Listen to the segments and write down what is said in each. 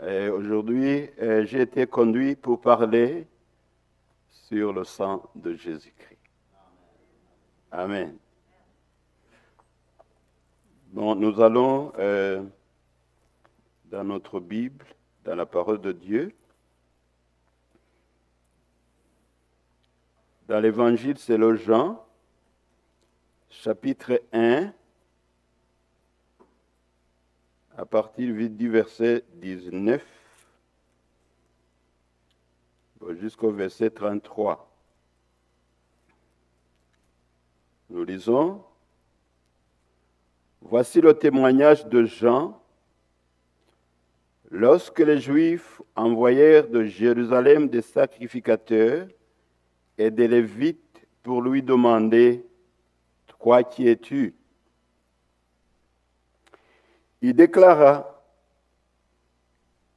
Aujourd'hui, j'ai été conduit pour parler sur le sang de Jésus-Christ. Amen. Bon, nous allons dans notre Bible, dans la parole de Dieu, dans l'évangile selon Jean, chapitre 1, à partir du verset 19 jusqu'au verset 33. Nous lisons: Voici le témoignage de Jean. Lorsque les Juifs envoyèrent de Jérusalem des sacrificateurs et des Lévites pour lui demander « Toi qui es-tu » il déclara,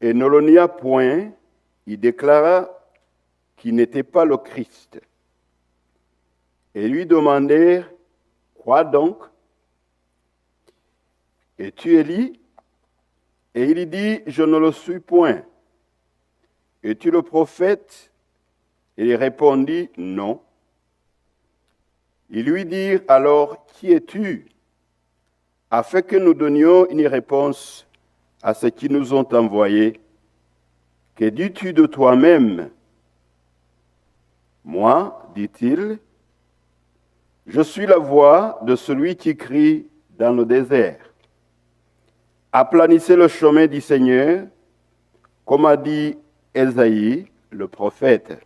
et ne le nia point, il déclara qu'il n'était pas le Christ. Et lui demandèrent « Quoi donc? Es-tu Élie » Et il dit « Je ne le suis point. » Es-tu le prophète? Et il répondit « Non. » Ils lui dirent alors « Qui es-tu » afin que nous donnions une réponse à ceux qui nous ont envoyés. Que dis-tu de toi-même? Moi, dit-il, je suis la voix de celui qui crie dans le désert. Aplanissez le chemin du Seigneur, comme a dit Ésaïe, le prophète.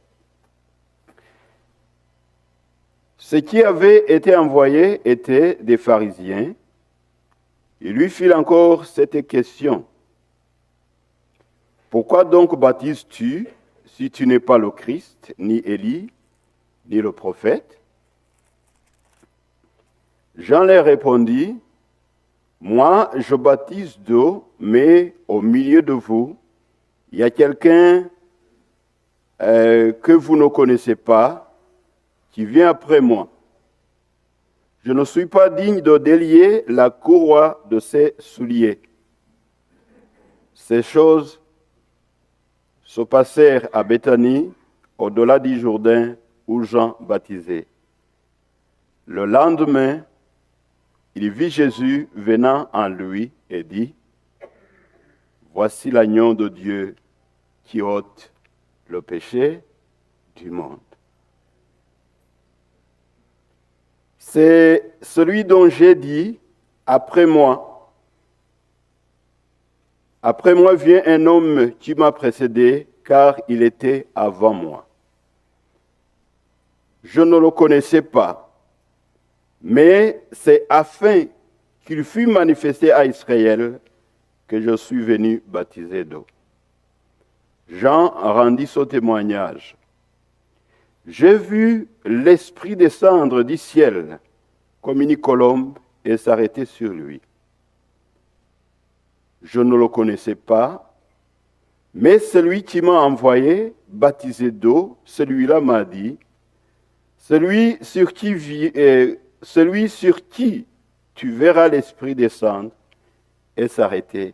Ceux qui avaient été envoyés étaient des pharisiens. Il lui fit encore cette question. Pourquoi donc baptises-tu si tu n'es pas le Christ, ni Élie, ni le prophète? Jean leur répondit, moi je baptise d'eau, mais au milieu de vous, il y a quelqu'un que vous ne connaissez pas, qui vient après moi. Je ne suis pas digne de délier la courroie de ses souliers. Ces choses se passèrent à Béthanie, au-delà du Jourdain, où Jean baptisait. Le lendemain, il vit Jésus venant en lui et dit, « Voici l'agneau de Dieu qui ôte le péché du monde. » C'est celui dont j'ai dit, après moi vient un homme qui m'a précédé, car il était avant moi. Je ne le connaissais pas, mais c'est afin qu'il fût manifesté à Israël que je suis venu baptiser d'eau. Jean rendit ce témoignage. J'ai vu l'Esprit descendre du ciel comme une colombe et s'arrêter sur lui. Je ne le connaissais pas, mais celui qui m'a envoyé baptiser d'eau, celui-là m'a dit, celui sur qui tu verras l'Esprit descendre et s'arrêter,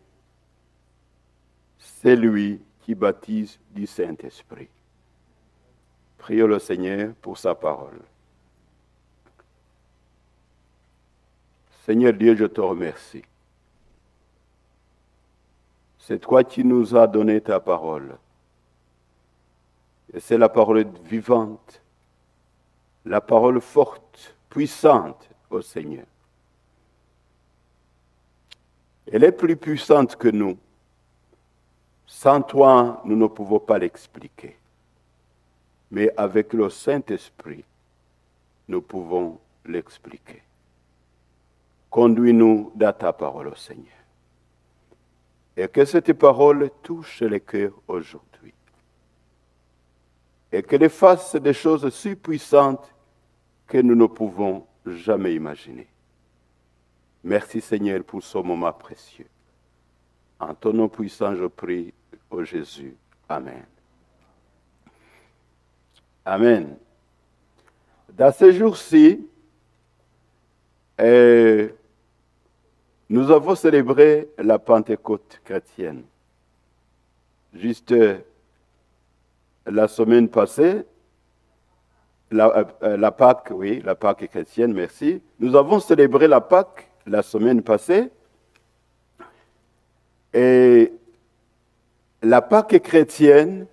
c'est lui qui baptise du Saint-Esprit. Prions le Seigneur pour sa parole. Seigneur Dieu, je te remercie. C'est toi qui nous as donné ta parole. Et c'est la parole vivante, la parole forte, puissante au Seigneur. Elle est plus puissante que nous. Sans toi, nous ne pouvons pas l'expliquer. Mais avec le Saint-Esprit, nous pouvons l'expliquer. Conduis-nous dans ta parole, Seigneur. Et que cette parole touche les cœurs aujourd'hui. Et qu'elle fasse des choses si puissantes que nous ne pouvons jamais imaginer. Merci, Seigneur, pour ce moment précieux. En ton nom puissant, je prie, ô Jésus. Amen. Amen. Dans ces jours-ci, nous avons célébré la Pentecôte chrétienne. juste la semaine passée, la Pâque, oui, la Pâque chrétienne, merci. Nous avons célébré la Pâque la semaine passée. Et la Pâque chrétienne,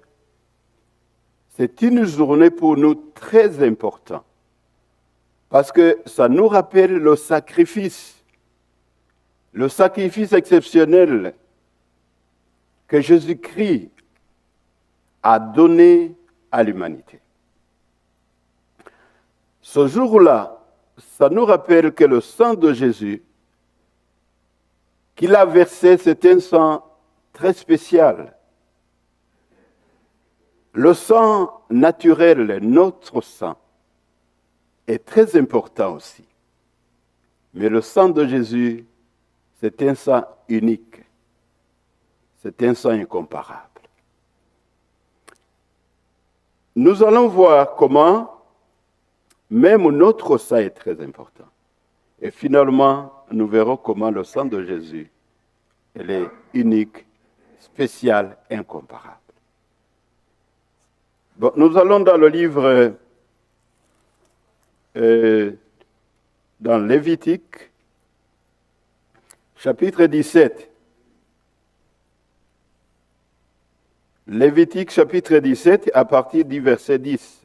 c'est une journée pour nous très importante. Parce que ça nous rappelle le sacrifice exceptionnel que Jésus-Christ a donné à l'humanité. Ce jour-là, ça nous rappelle que le sang de Jésus qu'il a versé, c'est un sang très spécial. Le sang naturel, notre sang, est très important aussi. Mais le sang de Jésus, c'est un sang unique. C'est un sang incomparable. Nous allons voir comment même notre sang est très important. Et finalement, nous verrons comment le sang de Jésus, elle est unique, spécial, incomparable. Bon, nous allons dans le livre, dans Lévitique, chapitre 17. Lévitique, chapitre 17, à partir du verset 10.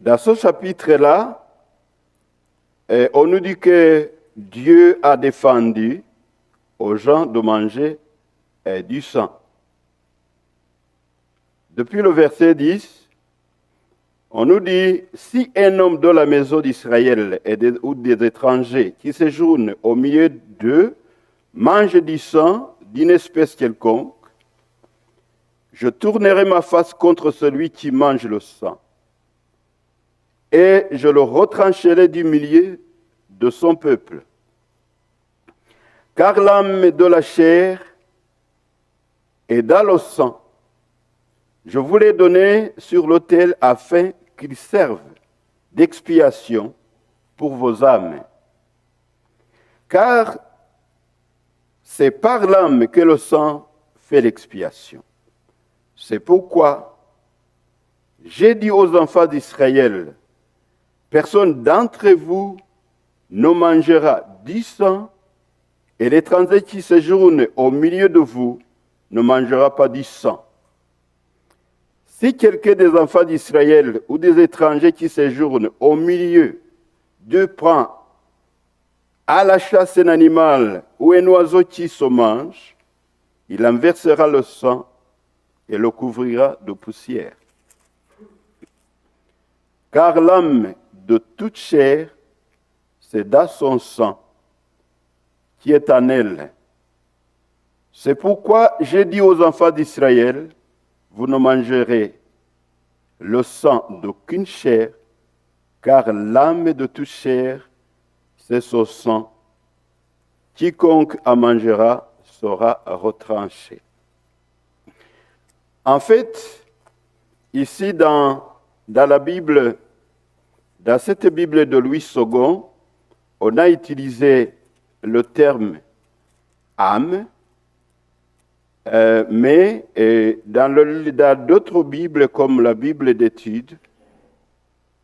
Dans ce chapitre-là, on nous dit que Dieu a défendu aux gens de manger du sang. Depuis le verset 10, on nous dit, si un homme de la maison d'Israël ou des étrangers qui séjournent au milieu d'eux mange du sang d'une espèce quelconque, je tournerai ma face contre celui qui mange le sang, et je le retrancherai du milieu de son peuple. Car l'âme de la chair est dans le sang. Je vous l'ai donné sur l'autel afin qu'il serve d'expiation pour vos âmes. Car c'est par l'âme que le sang fait l'expiation. C'est pourquoi j'ai dit aux enfants d'Israël, personne d'entre vous ne mangera du sang, et l'étranger qui séjourne au milieu de vous ne mangera pas du sang. Si quelqu'un des enfants d'Israël ou des étrangers qui séjournent au milieu d'eux prend à la chasse un animal ou un oiseau qui se mange, il en versera le sang et le couvrira de poussière. Car l'âme de toute chair, c'est dans son sang qui est en elle. C'est pourquoi j'ai dit aux enfants d'Israël, vous ne mangerez le sang d'aucune chair, car l'âme de toute chair, c'est son sang. Quiconque en mangera sera retranché. En fait, ici dans la Bible, dans cette Bible de Louis II, on a utilisé le terme âme, mais dans d'autres Bibles, comme la Bible d'études,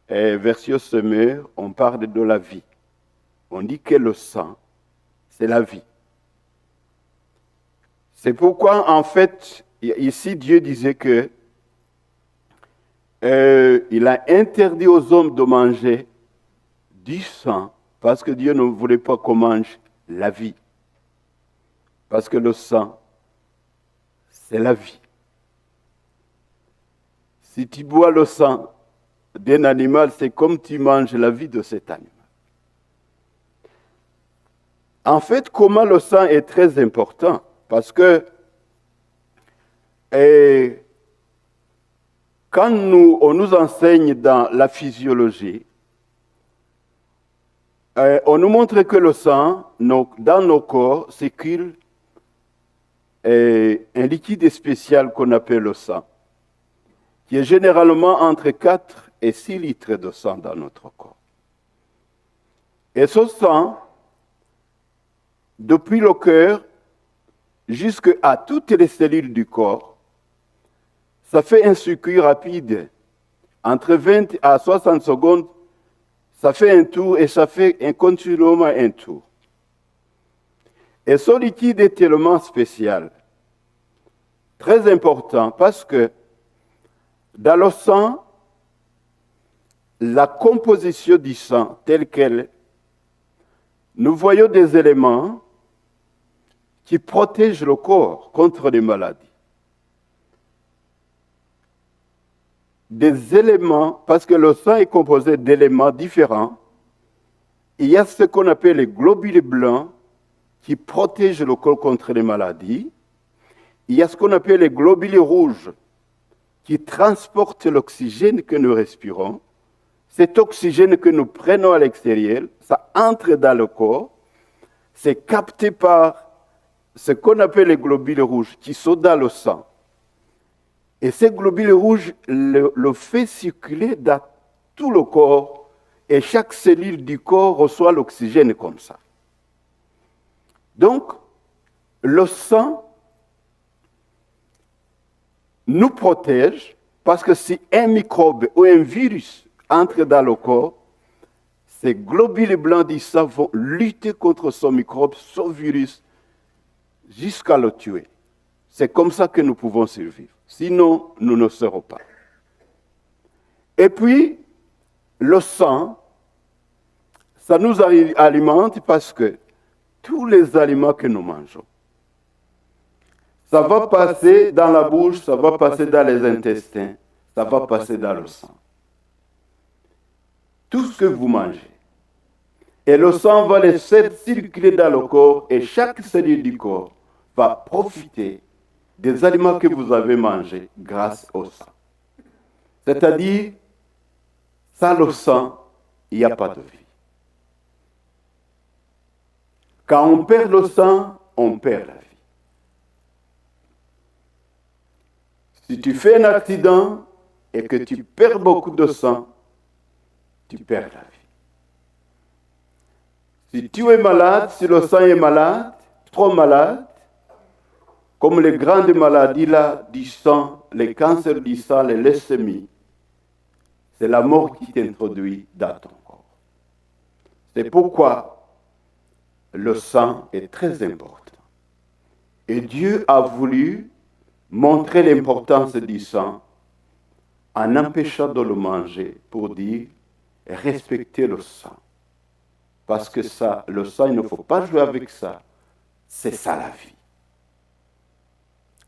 version Semeur, on parle de la vie. On dit que le sang, c'est la vie. C'est pourquoi, en fait, ici, Dieu disait que il a interdit aux hommes de manger du sang, parce que Dieu ne voulait pas qu'on mange la vie. Parce que le sang, c'est la vie. Si tu bois le sang d'un animal, c'est comme tu manges la vie de cet animal. En fait, comment le sang est très important, parce que quand on nous enseigne dans la physiologie, on nous montre que le sang, dans nos corps, circule un liquide spécial qu'on appelle le sang, qui est généralement entre 4 et 6 litres de sang dans notre corps. Et ce sang, depuis le cœur jusqu'à toutes les cellules du corps. Ça fait un circuit rapide, entre 20 à 60 secondes, ça fait un tour et ça fait continuellement un tour. Et ce liquide est tellement spécial, très important, parce que dans le sang, la composition du sang telle qu'elle, nous voyons des éléments qui protègent le corps contre les maladies. Des éléments, parce que le sang est composé d'éléments différents. Il y a ce qu'on appelle les globules blancs qui protègent le corps contre les maladies. Il y a ce qu'on appelle les globules rouges qui transportent l'oxygène que nous respirons. Cet oxygène que nous prenons à l'extérieur, ça entre dans le corps, c'est capté par ce qu'on appelle les globules rouges qui sont dans le sang. Et ces globules rouges le fait circuler dans tout le corps et chaque cellule du corps reçoit l'oxygène comme ça. Donc, le sang nous protège parce que si un microbe ou un virus entre dans le corps, ces globules blancs du sang vont lutter contre ce microbe, ce virus, jusqu'à le tuer. C'est comme ça que nous pouvons survivre. Sinon, nous ne serons pas. Et puis, le sang, ça nous alimente parce que tous les aliments que nous mangeons, ça va passer dans la bouche, ça va passer dans les intestins, ça va passer dans le sang. Tout ce que vous mangez. Et le sang va laisser circuler dans le corps et chaque cellule du corps va profiter des aliments que vous avez mangés grâce au sang. C'est-à-dire, sans le sang, il n'y a pas de vie. Quand on perd le sang, on perd la vie. Si tu fais un accident et que tu perds beaucoup de sang, tu perds la vie. Si tu es malade, si le sang est malade, trop malade, comme les grandes maladies là, du sang, les cancers du sang, les leucémies, c'est la mort qui t'introduit dans ton corps. C'est pourquoi le sang est très important. Et Dieu a voulu montrer l'importance du sang en empêchant de le manger pour dire respectez le sang. Parce que ça, le sang, il ne faut pas jouer avec ça. C'est ça la vie.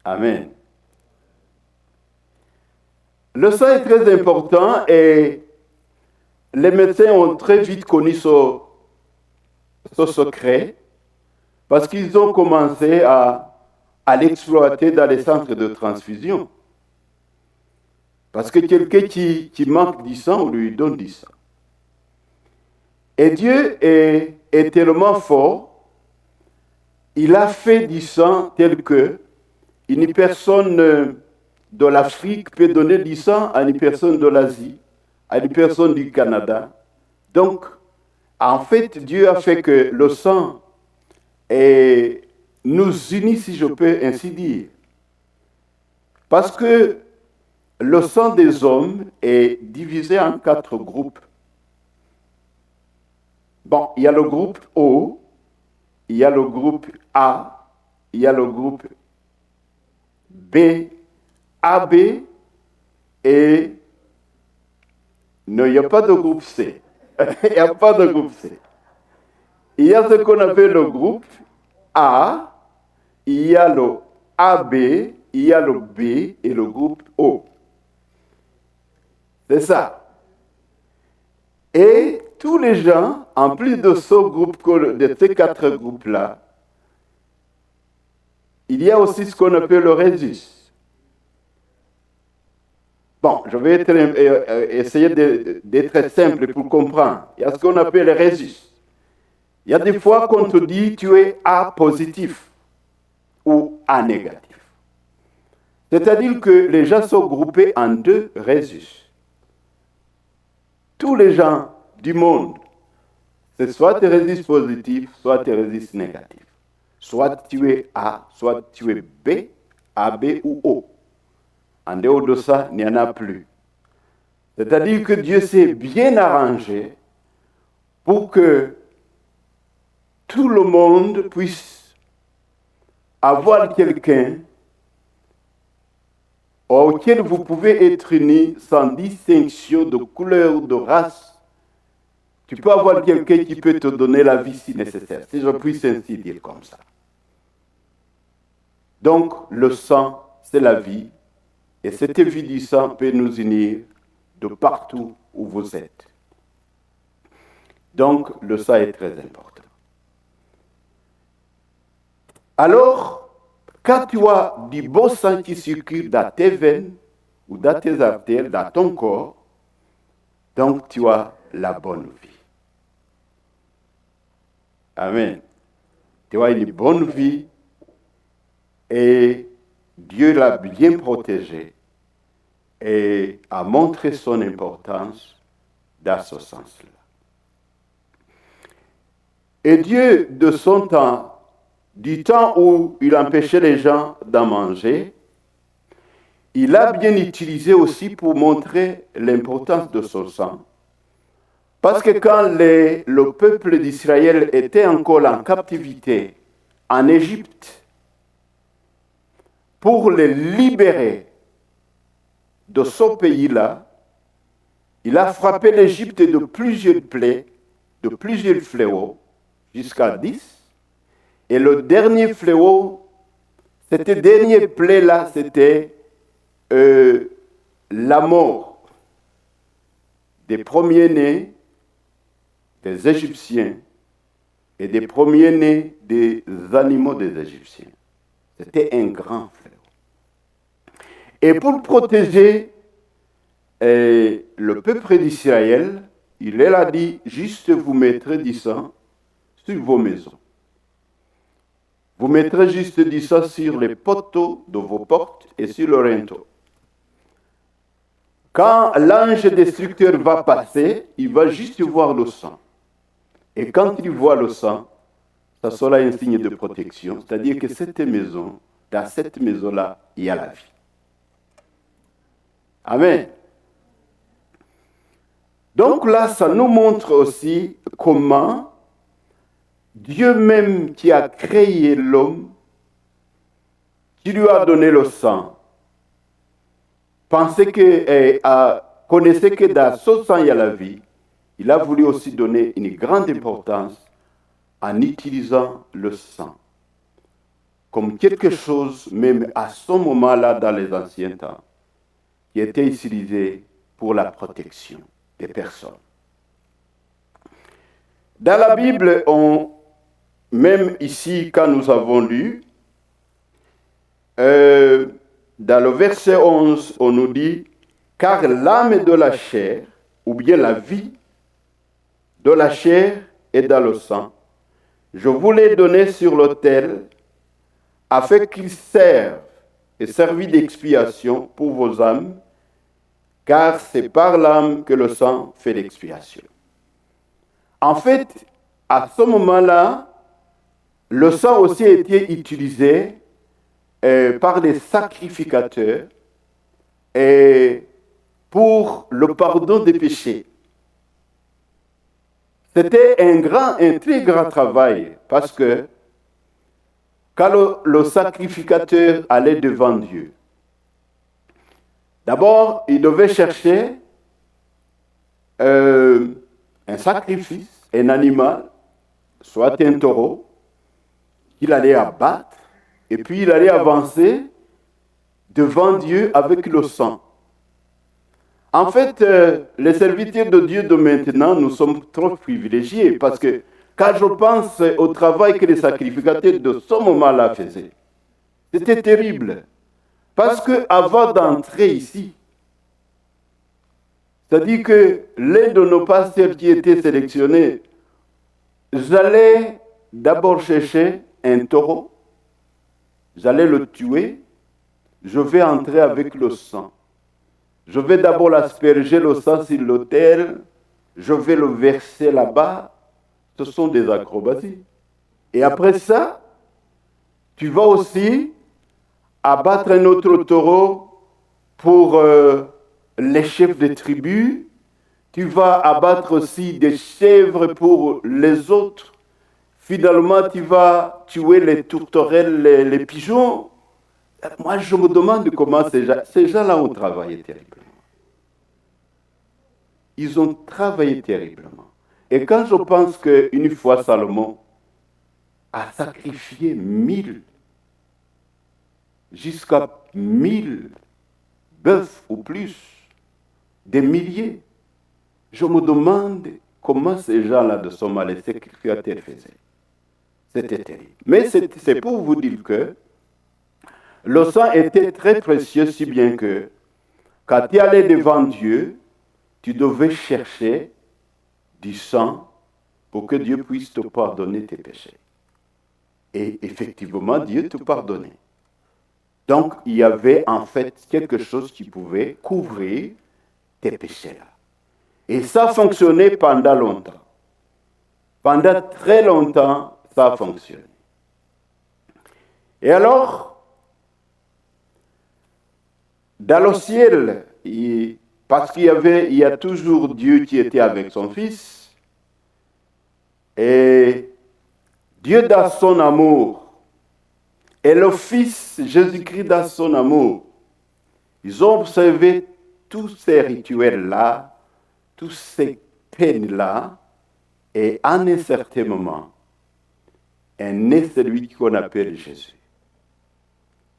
Amen. Le sang est très important et les médecins ont très vite connu ce secret parce qu'ils ont commencé à l'exploiter dans les centres de transfusion. Parce que quelqu'un qui manque du sang, on lui donne du sang. Et Dieu est tellement fort, il a fait du sang tel que une personne de l'Afrique peut donner du sang à une personne de l'Asie, à une personne du Canada. Donc, en fait, Dieu a fait que le sang nous unit, si je peux ainsi dire. Parce que le sang des hommes est divisé en 4 groupes. Bon, il y a le groupe O, il y a le groupe A, il y a le groupe B, AB et non, il n'y a pas de groupe C. Il n'y a pas de groupe C. Il y a ce qu'on appelle le groupe A, il y a le AB, il y a le B et le groupe O. C'est ça. Et tous les gens, en plus de ce groupe, de ces 4 groupes-là, il y a aussi ce qu'on appelle le rhésus. Bon, je vais essayer d'être simple pour comprendre. Il y a ce qu'on appelle le rhésus. Il y a des fois qu'on te dit tu es A positif ou A négatif. C'est-à-dire que les gens sont groupés en 2 rhésus. Tous les gens du monde, c'est soit des rhésus positifs, soit des rhésus négatifs. soit tu es A, soit tu es B, AB ou O. En dehors de ça, il n'y en a plus. C'est-à-dire que Dieu s'est bien arrangé pour que tout le monde puisse avoir quelqu'un auquel vous pouvez être unis sans distinction de couleur, de race. Tu peux avoir quelqu'un qui peut te donner la vie si nécessaire, si je puis ainsi dire comme ça. Donc, le sang, c'est la vie. Et cette vie du sang peut nous unir de partout où vous êtes. Donc, le sang est très important. Alors, quand tu as du beau sang qui circule dans tes veines ou dans tes artères, dans ton corps, donc tu as la bonne vie. Amen. Tu as une bonne vie et Dieu l'a bien protégée et a montré son importance dans ce sens-là. Et Dieu, de son temps, du temps où il empêchait les gens d'en manger, il l'a bien utilisé aussi pour montrer l'importance de son sang. Parce que quand le peuple d'Israël était encore en captivité en Égypte, pour les libérer de ce pays-là, il a frappé l'Égypte de plusieurs plaies, de plusieurs fléaux, jusqu'à 10. Et le dernier fléau, cette dernière plaie-là, c'était la mort des premiers-nés des Égyptiens et des premiers-nés des animaux des Égyptiens. C'était un grand fléau. Et pour protéger le peuple d'Israël, il leur a dit, juste vous mettrez du sang sur vos maisons. Vous mettrez juste du sang sur les poteaux de vos portes et sur le linteau. Quand l'ange destructeur va passer, il va juste voir le sang. Et quand il voit le sang, ça sera un signe de protection. C'est-à-dire que cette maison, dans cette maison-là, il y a la vie. Amen. Donc là, ça nous montre aussi comment Dieu même qui a créé l'homme, qui lui a donné le sang, connaissait que dans ce sang il y a la vie. Il a voulu aussi donner une grande importance en utilisant le sang comme quelque chose, même à ce moment-là dans les anciens temps, qui était utilisé pour la protection des personnes. Dans la Bible, même ici, quand nous avons lu, dans le verset 11, on nous dit « Car l'âme de la chair, ou bien la vie de la chair est dans le sang. Je vous l'ai donné sur l'autel, afin qu'il serve et servi d'expiation pour vos âmes, car c'est par l'âme que le sang fait l'expiation. » En fait, à ce moment-là, le sang aussi a été utilisé par les sacrificateurs pour le pardon des péchés. C'était un très grand travail parce que quand le sacrificateur allait devant Dieu, d'abord, il devait chercher un sacrifice, un animal, soit un taureau, qu'il allait abattre, et puis il allait avancer devant Dieu avec le sang. En fait, les serviteurs de Dieu de maintenant, nous sommes trop privilégiés parce que quand je pense au travail que les sacrificateurs de ce moment-là faisaient, c'était terrible. Parce qu'avant d'entrer ici, c'est-à-dire que l'un de nos pasteurs qui était sélectionné, j'allais d'abord chercher un taureau, j'allais le tuer, je vais entrer avec le sang. Je vais d'abord asperger le sang sur l'autel, je vais le verser là-bas. Ce sont des acrobaties. Et après ça, Tu vas aussi abattre un autre taureau pour les chefs des tribus. Tu vas abattre aussi des chèvres pour les autres. Finalement, tu vas tuer les tourterelles, les pigeons. Moi, je me demande comment ces gens-là ont travaillé terriblement. Ils ont travaillé terriblement. Et quand je pense qu'une fois Salomon a sacrifié 1000, jusqu'à 1000 bœufs ou plus, des milliers, je me demande comment ces gens-là de Somalie, ces sacrificateurs faisaient. C'était terrible. Mais c'est pour vous dire que le sang était très précieux, si bien que quand tu allais devant Dieu, tu devais chercher du sang pour que Dieu puisse te pardonner tes péchés. Et effectivement, Dieu te pardonnait. Donc, il y avait en fait quelque chose qui pouvait couvrir tes péchés-là. Et ça fonctionnait pendant longtemps. Pendant très longtemps, ça a fonctionné. Et alors, dans le ciel, parce qu'il y a toujours Dieu qui était avec son Fils, et Dieu dans son amour, et le Fils Jésus-Christ dans son amour, ils ont observé tous ces rituels-là, toutes ces peines-là, et en un certain moment, est né celui qu'on appelle Jésus.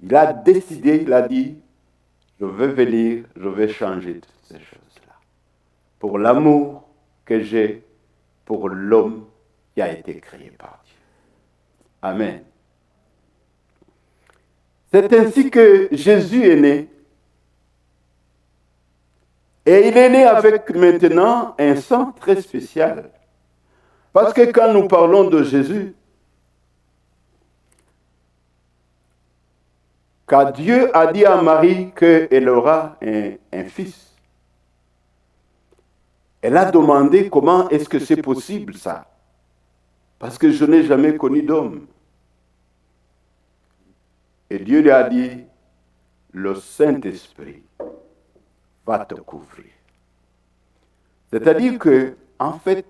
Il a décidé, il a dit, je vais venir, je vais changer toutes ces choses-là. Pour l'amour que j'ai pour l'homme qui a été créé par Dieu. Amen. C'est ainsi que Jésus est né. Et il est né avec maintenant un sang très spécial. Parce que quand nous parlons de Jésus, quand Dieu a dit à Marie qu'elle aura un fils, elle a demandé comment est-ce que c'est possible ça? Parce que je n'ai jamais connu d'homme. Et Dieu lui a dit, le Saint-Esprit va te couvrir. C'est-à-dire que, en fait,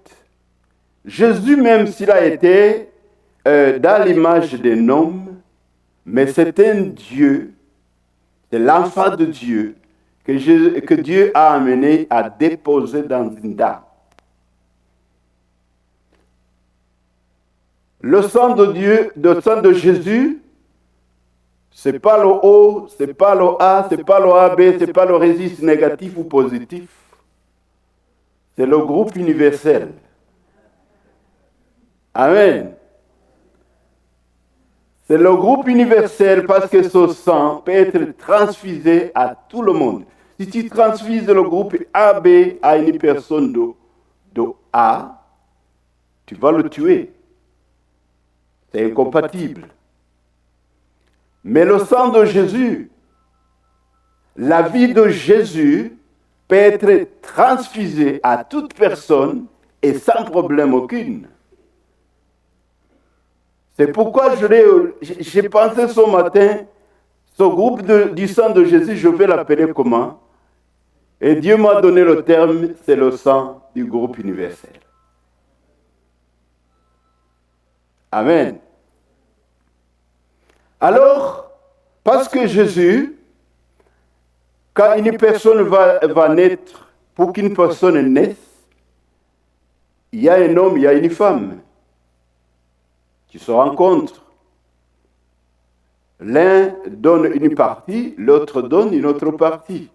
Jésus, même s'il a été dans l'image d'un homme, mais c'est un Dieu, c'est l'enfant de Dieu que Dieu a amené à déposer dans une dame. Le sang de Dieu, le sang de Jésus, c'est pas le O, c'est pas le A, c'est pas le AB, c'est pas le registre négatif ou positif. C'est le groupe universel. Amen. C'est le groupe universel parce que ce sang peut être transfusé à tout le monde. Si tu transfuses le groupe AB à une personne de A, tu vas le tuer. C'est incompatible. Mais le sang de Jésus, la vie de Jésus peut être transfusée à toute personne et sans problème aucun. C'est pourquoi j'ai pensé ce matin, ce groupe du sang de Jésus, je vais l'appeler comment? Et Dieu m'a donné le terme, c'est le sang du groupe universel. Amen. Alors, parce que Jésus, quand une personne va naître, pour qu'une personne naisse, il y a un homme, il y a une femme qui se rencontrent. L'un donne une partie, l'autre donne une autre partie,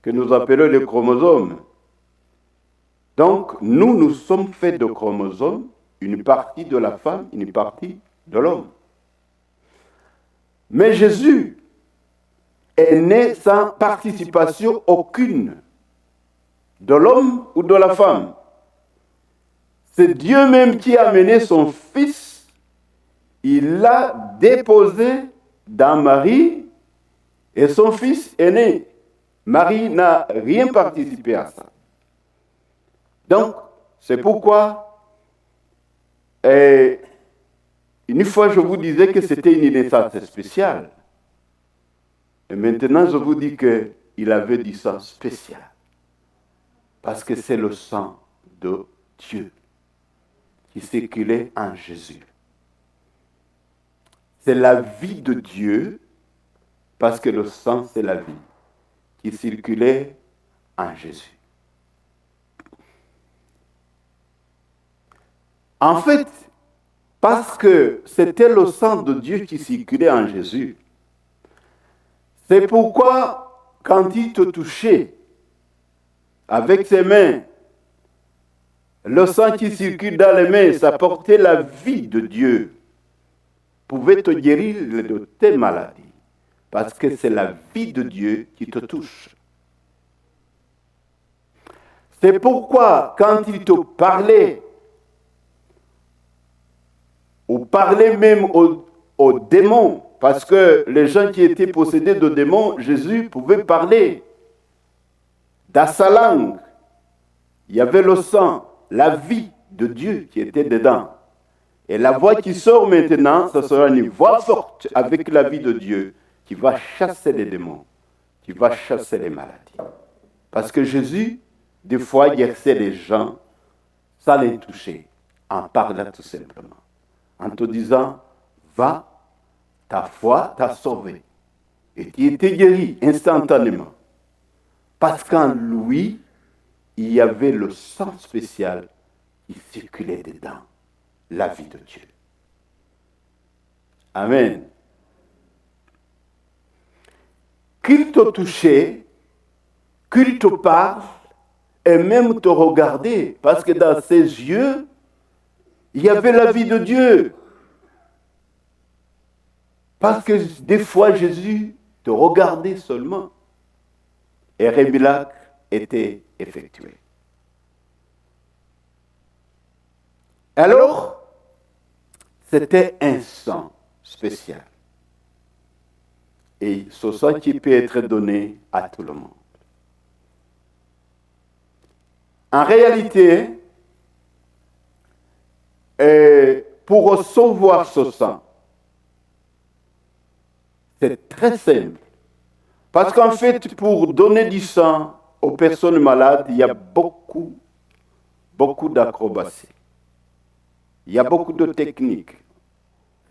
que nous appelons les chromosomes. Donc, nous sommes faits de chromosomes, une partie de la femme, une partie de l'homme. Mais Jésus est né sans participation aucune de l'homme ou de la femme. C'est Dieu même qui a amené son Fils, il l'a déposé dans Marie et son Fils est né. Marie n'a rien participé à ça. Donc, c'est pourquoi Une fois, je vous disais que c'était une naissance spéciale. Et maintenant, je vous dis qu'il avait du sang spécial. Parce que c'est le sang de Dieu qui circulait en Jésus. C'est la vie de Dieu, parce que le sang, c'est la vie, qui circulait en Jésus. En fait, parce que c'était le sang de Dieu qui circulait en Jésus, c'est pourquoi, quand il te touchait avec ses mains, le sang qui circule dans les mains, ça portait la vie de Dieu, pouvait te guérir de tes maladies, parce que c'est la vie de Dieu qui te touche. C'est pourquoi, quand il te parlait, ou parlait même aux démons, parce que les gens qui étaient possédés de démons, Jésus pouvait parler dans sa langue. Il y avait le sang, la vie de Dieu qui était dedans. Et la voix qui sort maintenant, ce sera une voix forte avec la vie de Dieu qui va chasser les démons, qui va chasser les maladies. Parce que Jésus, des fois, guérissait les gens sans les toucher, en parlant tout simplement. En te disant, va, ta foi t'a sauvé. Et tu étais guéri instantanément. Parce qu'en lui, il y avait le sang spécial qui circulait dedans, la vie de Dieu. Amen. Qu'il te touchait, qu'il te parle, et même te regarder, parce que dans ses yeux, il y avait la vie de Dieu. Parce que des fois, Jésus te regardait seulement. Et un miracle était effectué. Alors, c'était un sang spécial. Et ce sang qui peut être donné à tout le monde. En réalité, pour recevoir ce sang, c'est très simple. Parce qu'en fait, pour donner du sang aux personnes malades, il y a beaucoup d'acrobaties. Il y a beaucoup de techniques.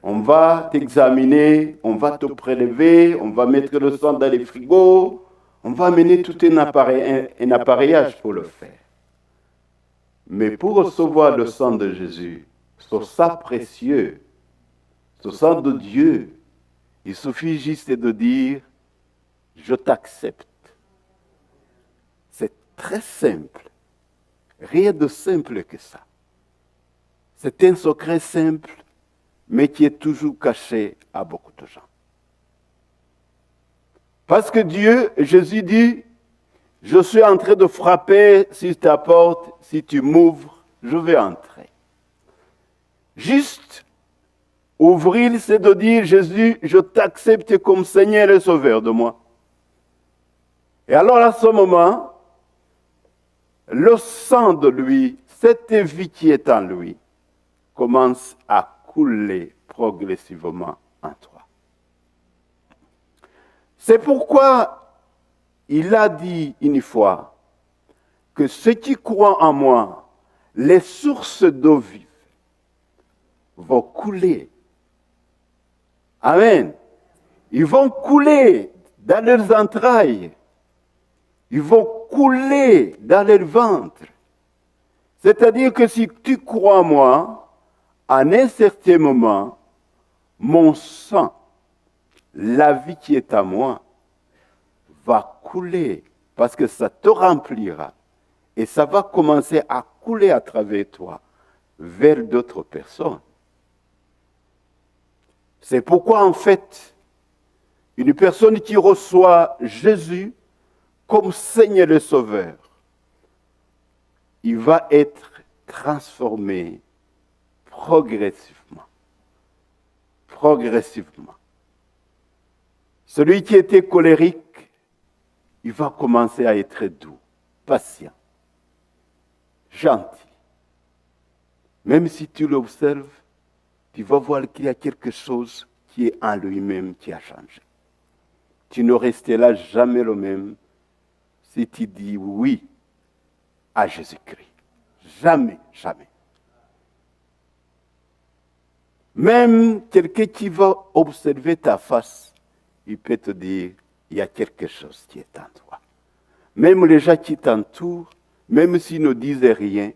On va t'examiner, on va te prélever, on va mettre le sang dans les frigos, on va amener tout un appareillage pour le faire. Mais pour recevoir le sang de Jésus, ce sang précieux, ce sang de Dieu, il suffit juste de dire, je t'accepte. C'est très simple. Rien de simple que ça. C'est un secret simple, mais qui est toujours caché à beaucoup de gens. Parce que Dieu, Jésus dit, je suis en train de frapper sur ta porte, si tu m'ouvres, je vais entrer. Juste ouvrir, c'est de dire, Jésus, je t'accepte comme Seigneur et Sauveur de moi. Et alors à ce moment, le sang de lui, cette vie qui est en lui, commence à couler progressivement en toi. C'est pourquoi il a dit une fois que ceux qui croient en moi, les sources d'eau vive vont couler. Amen. Ils vont couler dans leurs entrailles. Ils vont couler dans leur ventre. C'est-à-dire que si tu crois en moi, à un certain moment, mon sang, la vie qui est à moi, va couler parce que ça te remplira et ça va commencer à couler à travers toi vers d'autres personnes. C'est pourquoi en fait, une personne qui reçoit Jésus comme Seigneur et Sauveur, il va être transformé progressivement. Progressivement. Celui qui était colérique, il va commencer à être doux, patient, gentil. Même si tu l'observes, tu vas voir qu'il y a quelque chose qui est en lui-même qui a changé. Tu ne resteras jamais le même si tu dis oui à Jésus-Christ. Jamais, jamais. Même quelqu'un qui va observer ta face, il peut te dire, il y a quelque chose qui est en toi. Même les gens qui t'entourent, même s'ils ne disent rien,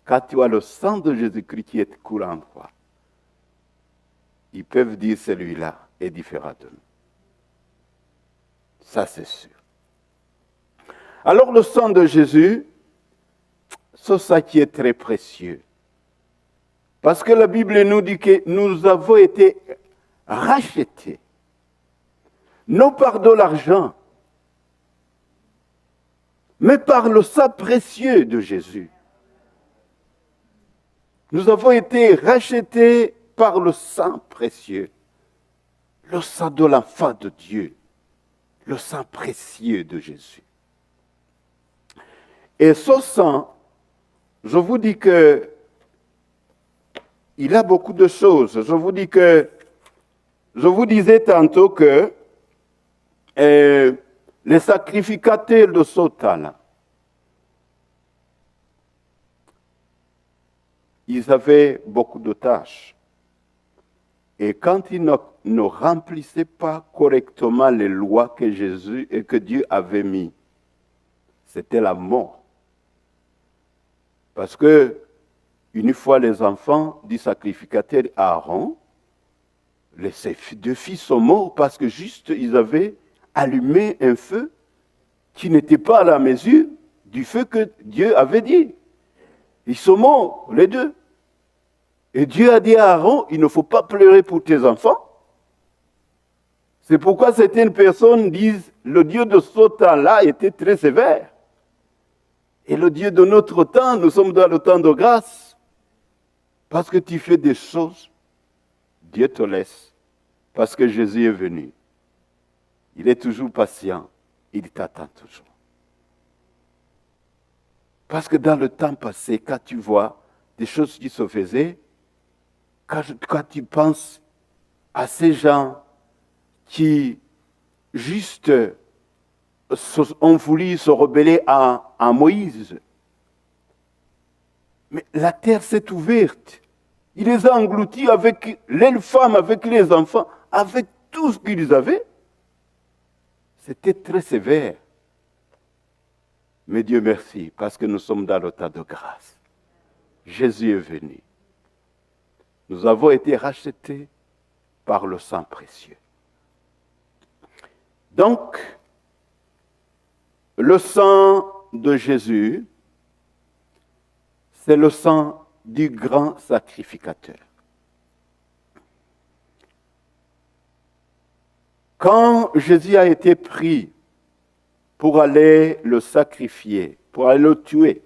quand tu as le sang de Jésus-Christ qui est coulant en toi, ils peuvent dire celui-là est différent de nous. Ça, c'est sûr. Alors, le sang de Jésus, c'est ça qui est très précieux. Parce que la Bible nous dit que nous avons été rachetés, non par de l'argent, mais par le sang précieux de Jésus. Nous avons été rachetés par le sang précieux, le sang de l'enfant de Dieu, le sang précieux de Jésus. Et ce sang, je vous dis que il a beaucoup de choses. Je vous disais tantôt que les sacrificateurs de ce temps-là, ils avaient beaucoup de tâches. Et quand ils ne remplissaient pas correctement les lois que Jésus et que Dieu avait mis, c'était la mort. Parce que une fois les enfants du sacrificateur Aaron, ses deux fils sont morts parce que juste ils avaient allumé un feu qui n'était pas à la mesure du feu que Dieu avait dit. Ils sont morts, les deux. Et Dieu a dit à Aaron, il ne faut pas pleurer pour tes enfants. C'est pourquoi certaines personnes disent, le Dieu de ce temps-là était très sévère. Et le Dieu de notre temps, nous sommes dans le temps de grâce. Parce que tu fais des choses, Dieu te laisse. Parce que Jésus est venu. Il est toujours patient. Il t'attend toujours. Parce que dans le temps passé, quand tu vois des choses qui se faisaient, quand tu penses à ces gens qui juste ont voulu se rebeller à Moïse, mais la terre s'est ouverte. Il les a engloutis avec les femmes, avec les enfants, avec tout ce qu'ils avaient. C'était très sévère. Mais Dieu merci, parce que nous sommes dans le temps de grâce. Jésus est venu. Nous avons été rachetés par le sang précieux. Donc, le sang de Jésus, c'est le sang du grand sacrificateur. Quand Jésus a été pris pour aller le sacrifier, pour aller le tuer,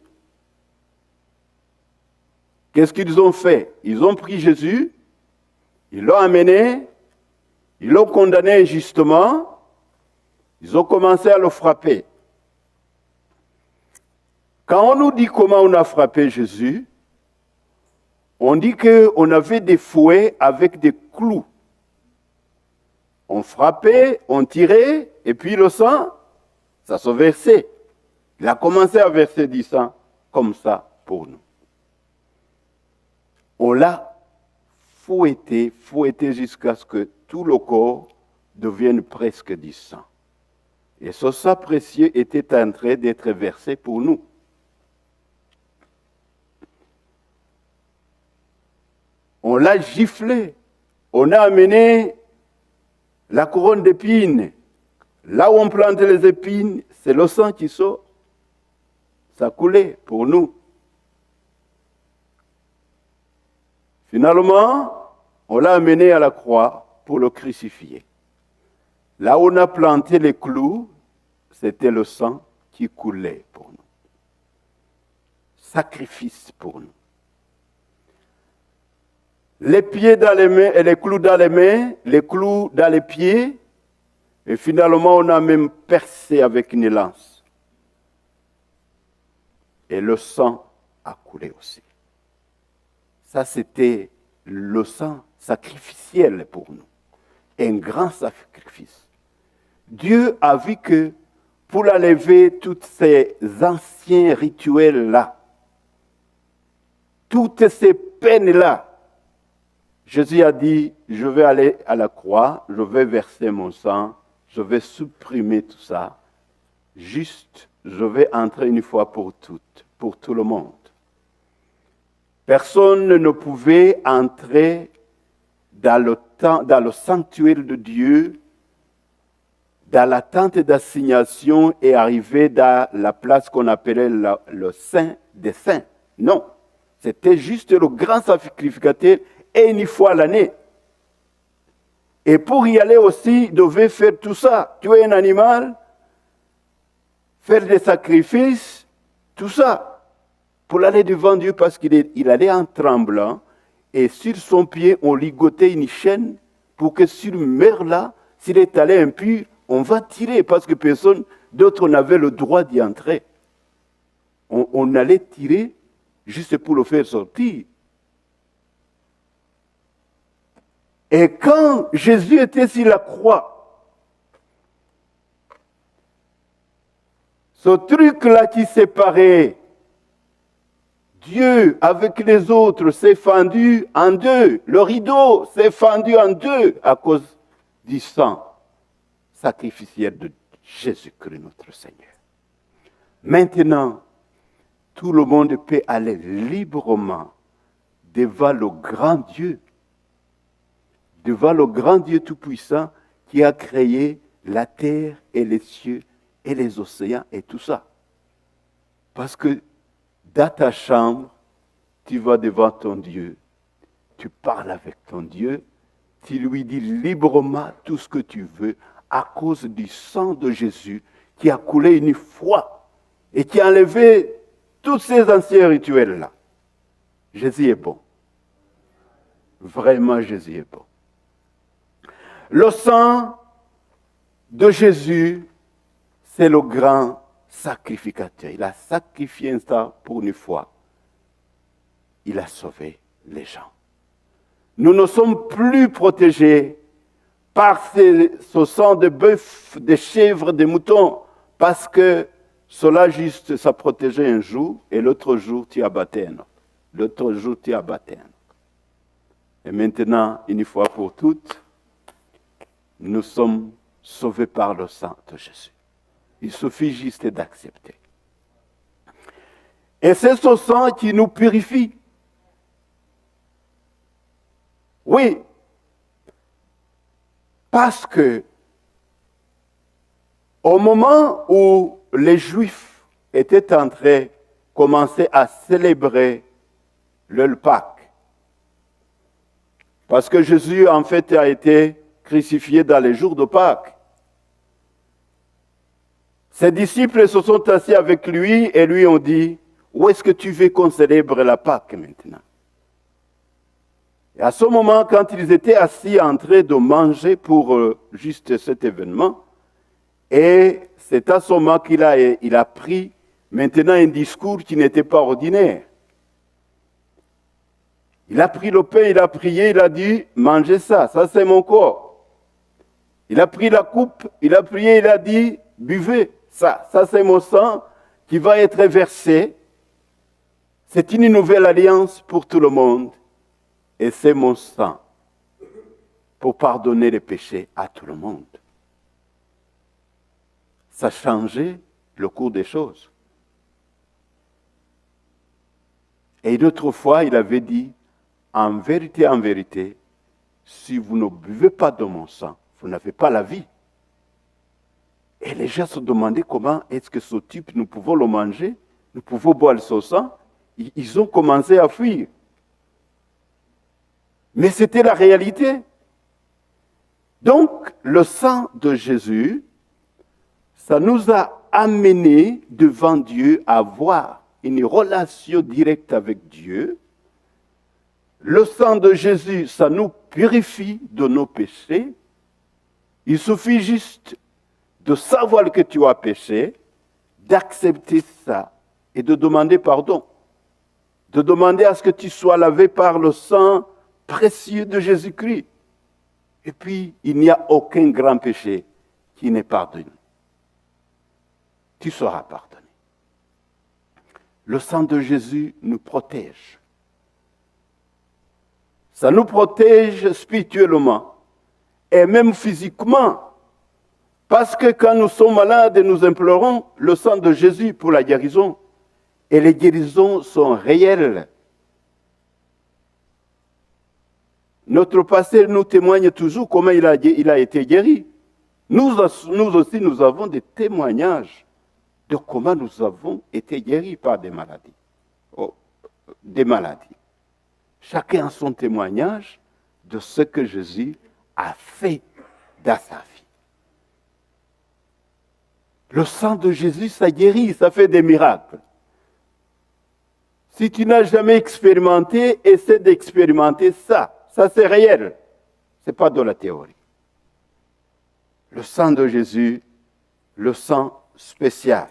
qu'est-ce qu'ils ont fait? Ils ont pris Jésus, ils l'ont amené, ils l'ont condamné injustement, ils ont commencé à le frapper. Quand on nous dit comment on a frappé Jésus, on dit qu'on avait des fouets avec des clous. On frappait, on tirait, et puis le sang, ça se versait. Il a commencé à verser du sang comme ça pour nous. On l'a fouetté jusqu'à ce que tout le corps devienne presque du sang. Et ce sang précieux était en train d'être versé pour nous. On l'a giflé. On a amené la couronne d'épines. Là où on plante les épines, c'est le sang qui sort. Ça coulait pour nous. Finalement, on l'a amené à la croix pour le crucifier. Là où on a planté les clous, c'était le sang qui coulait pour nous. Sacrifice pour nous. Les pieds dans les mains et les clous dans les mains, les clous dans les pieds, et finalement on a même percé avec une lance. Et le sang a coulé aussi. Ça c'était le sang sacrificiel pour nous, un grand sacrifice. Dieu a vu que pour enlever tous ces anciens rituels-là, toutes ces peines-là, Jésus a dit, je vais aller à la croix, je vais verser mon sang, je vais supprimer tout ça. Juste, je vais entrer une fois pour toutes, pour tout le monde. Personne ne pouvait entrer dans le sanctuaire de Dieu, dans la tente d'assignation et arriver dans la place qu'on appelait le Saint des Saints. Non, c'était juste le grand sacrificateur et une fois l'année. Et pour y aller aussi, il devait faire tout ça. Tuer un animal, faire des sacrifices, tout ça. Pour aller devant Dieu parce qu'il allait en tremblant et sur son pied, on ligotait une chaîne pour que s'il meurt là, s'il est allé impur, on va tirer parce que personne d'autre n'avait le droit d'y entrer. On allait tirer juste pour le faire sortir. Et quand Jésus était sur la croix, ce truc-là qui séparait Dieu avec les autres s'est fendu en deux. Le rideau s'est fendu en deux à cause du sang sacrificiel de Jésus-Christ notre Seigneur. Maintenant, tout le monde peut aller librement devant le grand Dieu, devant le grand Dieu Tout-Puissant qui a créé la terre et les cieux et les océans et tout ça. Parce que dans ta chambre, tu vas devant ton Dieu, tu parles avec ton Dieu, tu lui dis librement tout ce que tu veux à cause du sang de Jésus qui a coulé une fois et qui a enlevé tous ces anciens rituels-là. Jésus est bon. Vraiment, Jésus est bon. Le sang de Jésus, c'est le grand sacrificateur. Il a sacrifié ça pour une fois. Il a sauvé les gens. Nous ne sommes plus protégés par ce sang de bœuf, de chèvre, de mouton, parce que cela juste, ça protégeait un jour, et l'autre jour, tu abattais un autre. L'autre jour, tu abattais un autre. Et maintenant, une fois pour toutes, nous sommes sauvés par le sang de Jésus. Il suffit juste d'accepter. Et c'est ce sang qui nous purifie. Oui, parce que au moment où les Juifs étaient en train, commençaient à célébrer leur Pâques, parce que Jésus en fait a été crucifié dans les jours de Pâques, ses disciples se sont assis avec lui et lui ont dit, où est-ce que tu veux qu'on célèbre la Pâques maintenant? Et à ce moment, quand ils étaient assis en train de manger pour juste cet événement, et c'est à ce moment qu'il a pris maintenant un discours qui n'était pas ordinaire. Il a pris le pain, il a prié, il a dit, mangez ça, ça c'est mon corps. Il a pris la coupe, il a prié, il a dit, buvez ça, ça c'est mon sang qui va être versé. C'est une nouvelle alliance pour tout le monde. Et c'est mon sang pour pardonner les péchés à tout le monde. Ça a changé le cours des choses. Et une autre fois, il avait dit, en vérité, si vous ne buvez pas de mon sang, vous n'avez pas la vie. Et les gens se demandaient comment est-ce que ce type, nous pouvons le manger, nous pouvons boire son sang. Ils ont commencé à fuir. Mais c'était la réalité. Donc, le sang de Jésus, ça nous a amenés devant Dieu à avoir une relation directe avec Dieu. Le sang de Jésus, ça nous purifie de nos péchés. Il suffit juste de savoir que tu as péché, d'accepter ça et de demander pardon. De demander à ce que tu sois lavé par le sang précieux de Jésus-Christ. Et puis, il n'y a aucun grand péché qui n'est pardonné. Tu seras pardonné. Le sang de Jésus nous protège. Ça nous protège spirituellement et même physiquement. Parce que quand nous sommes malades, nous implorons le sang de Jésus pour la guérison. Et les guérisons sont réelles. Notre pasteur nous témoigne toujours comment il a été guéri. Nous aussi, nous avons des témoignages de comment nous avons été guéris par des maladies. Chacun a son témoignage de ce que Jésus a fait dans sa vie. Le sang de Jésus, ça guérit, ça fait des miracles. Si tu n'as jamais expérimenté, essaie d'expérimenter ça. Ça, c'est réel. Ce n'est pas de la théorie. Le sang de Jésus, le sang spécial.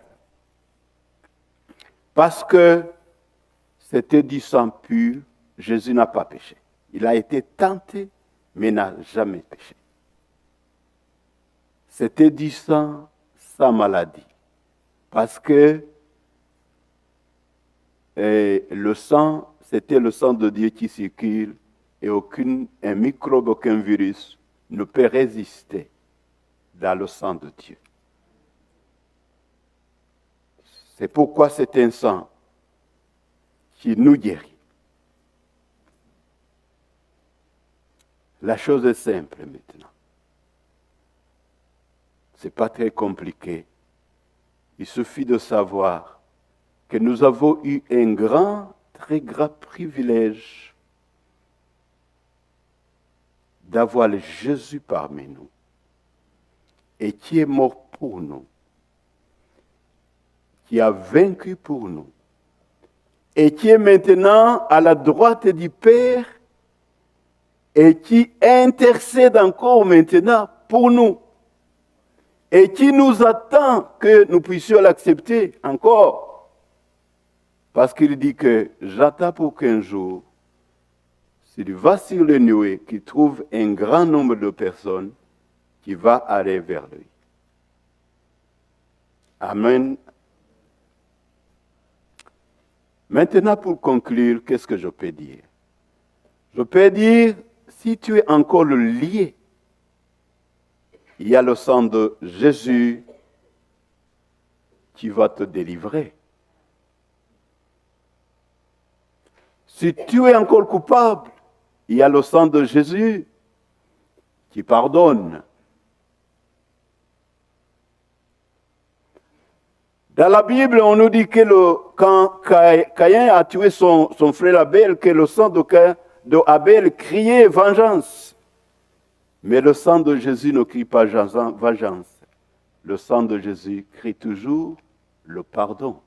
Parce que c'était du sang pur, Jésus n'a pas péché. Il a été tenté, mais n'a jamais péché. C'était du sang sans maladie. Parce que le sang, c'était le sang de Dieu qui circule et un microbe, aucun virus ne peut résister dans le sang de Dieu. C'est pourquoi c'est un sang qui nous guérit. La chose est simple maintenant. Ce n'est pas très compliqué. Il suffit de savoir que nous avons eu un grand, très grand privilège d'avoir le Jésus parmi nous et qui est mort pour nous, qui a vaincu pour nous et qui est maintenant à la droite du Père et qui intercède encore maintenant pour nous et qui nous attend que nous puissions l'accepter encore. Parce qu'il dit que j'attends pour qu'un jour, s'il va sur le nuée, qu'il trouve un grand nombre de personnes qui va aller vers lui. Amen. Maintenant, pour conclure, qu'est-ce que je peux dire? Je peux dire, si tu es encore lié, il y a le sang de Jésus qui va te délivrer. Si tu es encore coupable, il y a le sang de Jésus qui pardonne. Dans la Bible, on nous dit que quand Caïn a tué son frère Abel, que le sang de Abel criait vengeance. Mais le sang de Jésus ne crie pas vengeance. Le sang de Jésus crie toujours le pardon.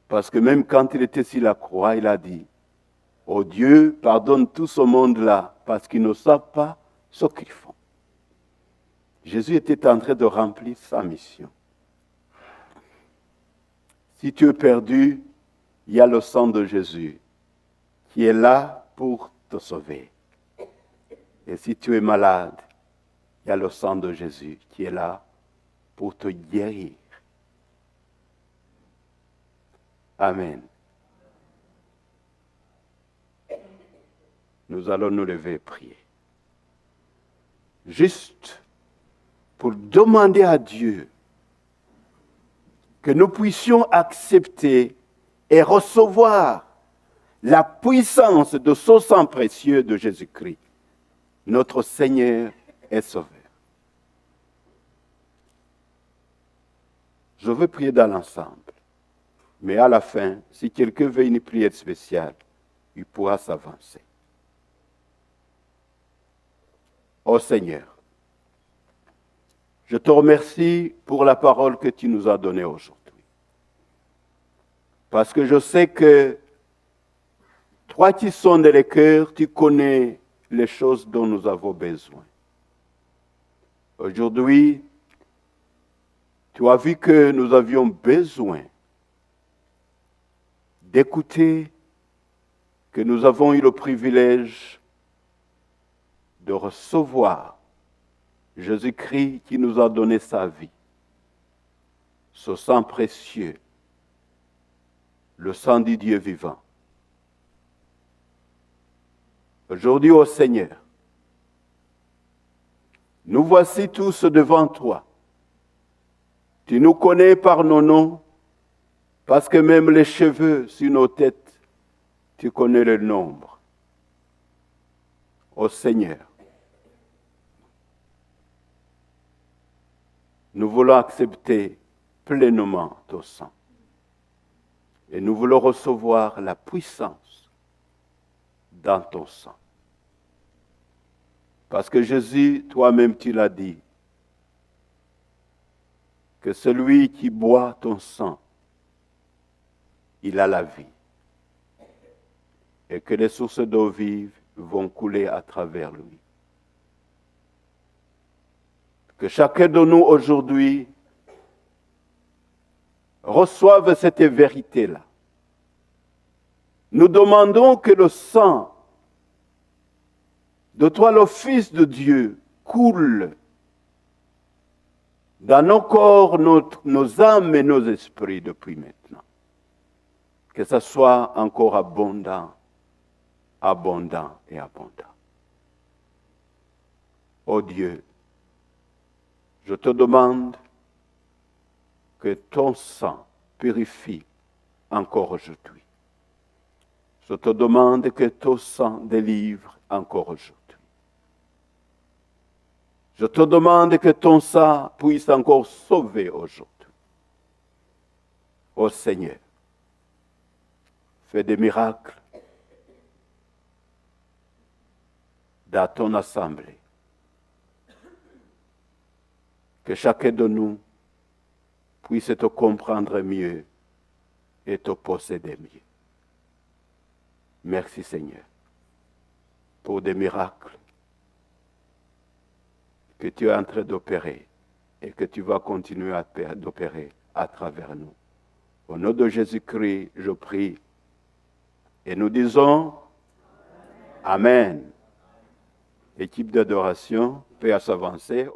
Parce que même quand il était sur la croix, il a dit, « Oh Dieu, pardonne tout ce monde-là, parce qu'ils ne savent pas ce qu'ils font. » Jésus était en train de remplir sa mission. Si tu es perdu, il y a le sang de Jésus qui est là pour te sauver. Et si tu es malade, il y a le sang de Jésus qui est là pour te guérir. Amen. Nous allons nous lever et prier. Juste pour demander à Dieu que nous puissions accepter et recevoir la puissance de ce sang précieux de Jésus-Christ, notre Seigneur et Sauveur. Je veux prier dans l'ensemble, mais à la fin, si quelqu'un veut une prière spéciale, il pourra s'avancer. Ô Seigneur, je te remercie pour la parole que tu nous as donnée aujourd'hui. Parce que je sais que toi qui sondes les cœurs, tu connais les choses dont nous avons besoin. Aujourd'hui, tu as vu que nous avions besoin d'écouter que nous avons eu le privilège de recevoir Jésus-Christ qui nous a donné sa vie, ce sang précieux, le sang du Dieu vivant. Aujourd'hui, ô Seigneur, nous voici tous devant toi. Tu nous connais par nos noms, parce que même les cheveux sur nos têtes, tu connais le nombre. Ô Seigneur, nous voulons accepter pleinement ton sang. Et nous voulons recevoir la puissance dans ton sang. Parce que Jésus, toi-même, tu l'as dit, que celui qui boit ton sang, il a la vie. Et que les sources d'eau vive vont couler à travers lui. Que chacun de nous aujourd'hui reçoive cette vérité-là. Nous demandons que le sang de toi, le Fils de Dieu, coule dans nos corps, nos âmes et nos esprits depuis maintenant. Que ça soit encore abondant, abondant et abondant. Ô Dieu, je te demande que ton sang purifie encore aujourd'hui. Je te demande que ton sang délivre encore aujourd'hui. Je te demande que ton sang puisse encore sauver aujourd'hui. Ô Seigneur, fais des miracles dans ton assemblée. Que chacun de nous puisse te comprendre mieux et te posséder mieux. Merci Seigneur pour des miracles que tu es en train d'opérer et que tu vas continuer d'opérer à travers nous. Au nom de Jésus-Christ, je prie et nous disons Amen. Équipe d'adoration peut s'avancer.